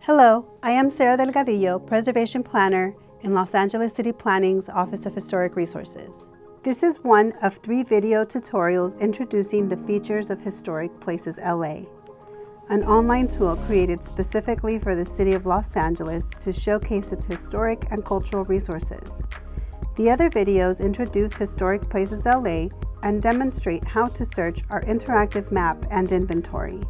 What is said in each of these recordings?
Hello, I am Sarah Delgadillo, Preservation Planner in Los Angeles City Planning's Office of Historic Resources. This is one of 3 video tutorials introducing the features of Historic Places LA, an online tool created specifically for the City of Los Angeles to showcase its historic and cultural resources. The other videos introduce Historic Places LA and demonstrate how to search our interactive map and inventory.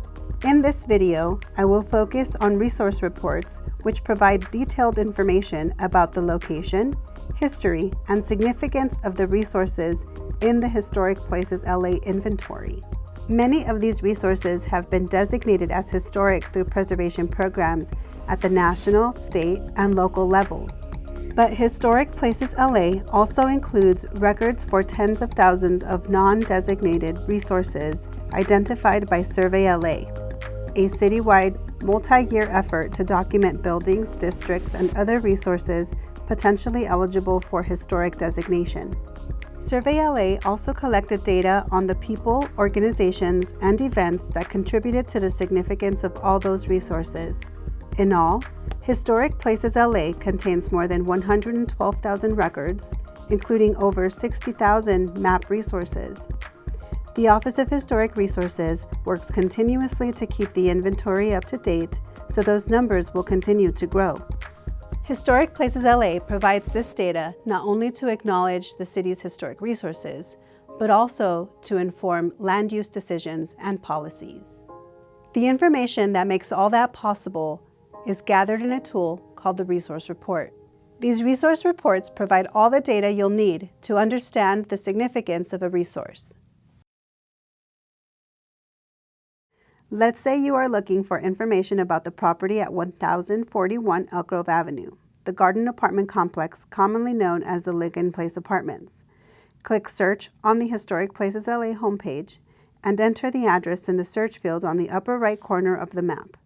In this video, I will focus on resource reports, which provide detailed information about the location, history, and significance of the resources in the Historic Places LA inventory. Many of these resources have been designated as historic through preservation programs at the national, state, and local levels. But Historic Places LA also includes records for tens of thousands of non-designated resources identified by Survey LA, a citywide, multi-year effort to document buildings, districts, and other resources potentially eligible for historic designation. Survey LA also collected data on the people, organizations, and events that contributed to the significance of all those resources. In all, Historic Places LA contains more than 112,000 records, including over 60,000 map resources. The Office of Historic Resources works continuously to keep the inventory up to date, so those numbers will continue to grow. Historic Places LA provides this data not only to acknowledge the city's historic resources, but also to inform land use decisions and policies. The information that makes all that possible is gathered in a tool called the Resource Report. These resource reports provide all the data you'll need to understand the significance of a resource. Let's say you are looking for information about the property at 1041 Elk Grove Avenue, the garden apartment complex commonly known as the Lincoln Place Apartments. Click Search on the Historic Places LA homepage and enter the address in the search field on the upper right corner of the map.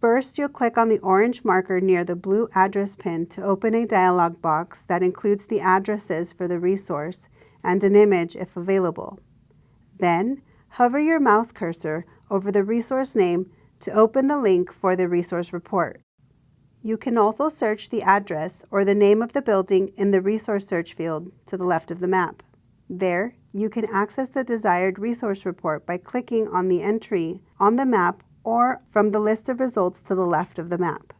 First, you'll click on the orange marker near the blue address pin to open a dialog box that includes the addresses for the resource and an image if available. Then, hover your mouse cursor over the resource name to open the link for the resource report. You can also search the address or the name of the building in the resource search field to the left of the map. There, you can access the desired resource report by clicking on the entry on the map or from the list of results to the left of the map.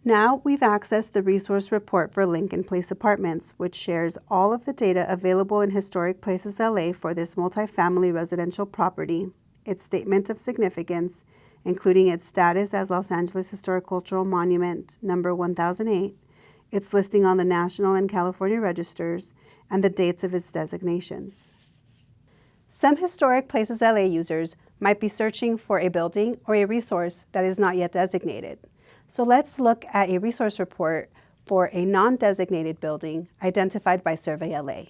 Now we've accessed the resource report for Lincoln Place Apartments, which shares all of the data available in Historic Places LA for this multifamily residential property, its statement of significance, including its status as Los Angeles Historic Cultural Monument number 1008, its listing on the National and California registers, and the dates of its designations. Some Historic Places LA users might be searching for a building or a resource that is not yet designated. So let's look at a resource report for a non-designated building identified by Survey LA.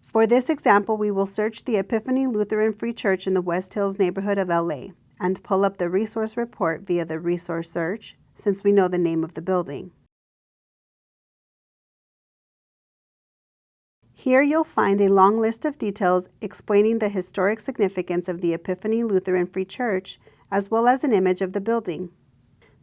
For this example, we will search the Epiphany Lutheran Free Church in the West Hills neighborhood of LA and pull up the resource report via the resource search, since we know the name of the building. Here you'll find a long list of details explaining the historic significance of the Epiphany Lutheran Free Church, as well as an image of the building.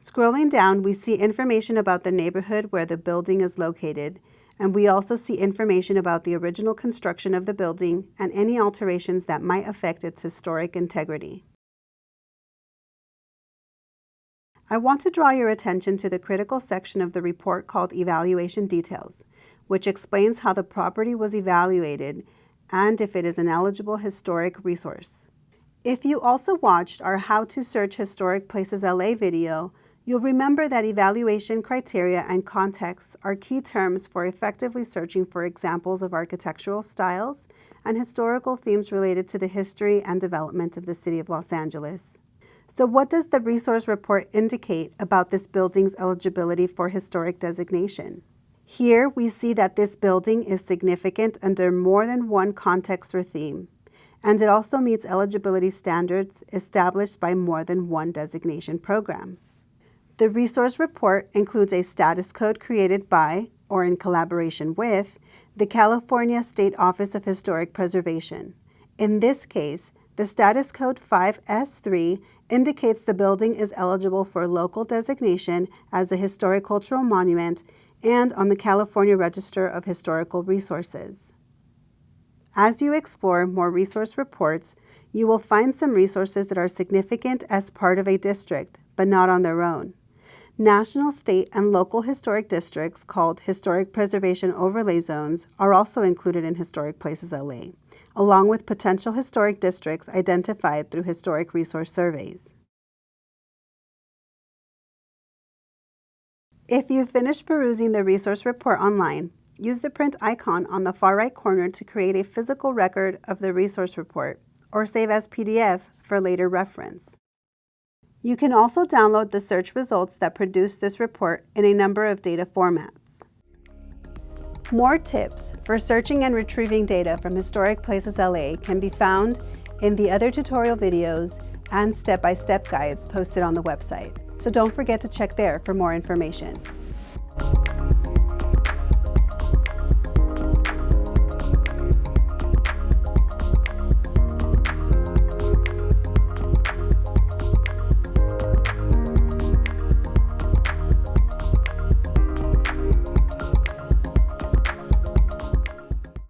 Scrolling down, we see information about the neighborhood where the building is located, and we also see information about the original construction of the building and any alterations that might affect its historic integrity. I want to draw your attention to the critical section of the report called Evaluation Details, which explains how the property was evaluated and if it is an eligible historic resource. If you also watched our How to Search Historic Places LA video, you'll remember that evaluation criteria and contexts are key terms for effectively searching for examples of architectural styles and historical themes related to the history and development of the City of Los Angeles. So what does the resource report indicate about this building's eligibility for historic designation? Here we see that this building is significant under more than one context or theme, and it also meets eligibility standards established by more than one designation program. The resource report includes a status code created by or in collaboration with, the California State Office of Historic Preservation. In this case, the Status Code 5S3 indicates the building is eligible for local designation as a historic cultural monument and on the California Register of Historical Resources. As you explore more resource reports, you will find some resources that are significant as part of a district, but not on their own. National, state, and local historic districts called Historic Preservation Overlay Zones are also included in Historic Places LA, along with potential historic districts identified through historic resource surveys. If you've finished perusing the resource report online, use the print icon on the far right corner to create a physical record of the resource report, or save as PDF for later reference. You can also download the search results that produce this report in a number of data formats. More tips for searching and retrieving data from Historic Places LA can be found in the other tutorial videos and step-by-step guides posted on the website, so don't forget to check there for more information.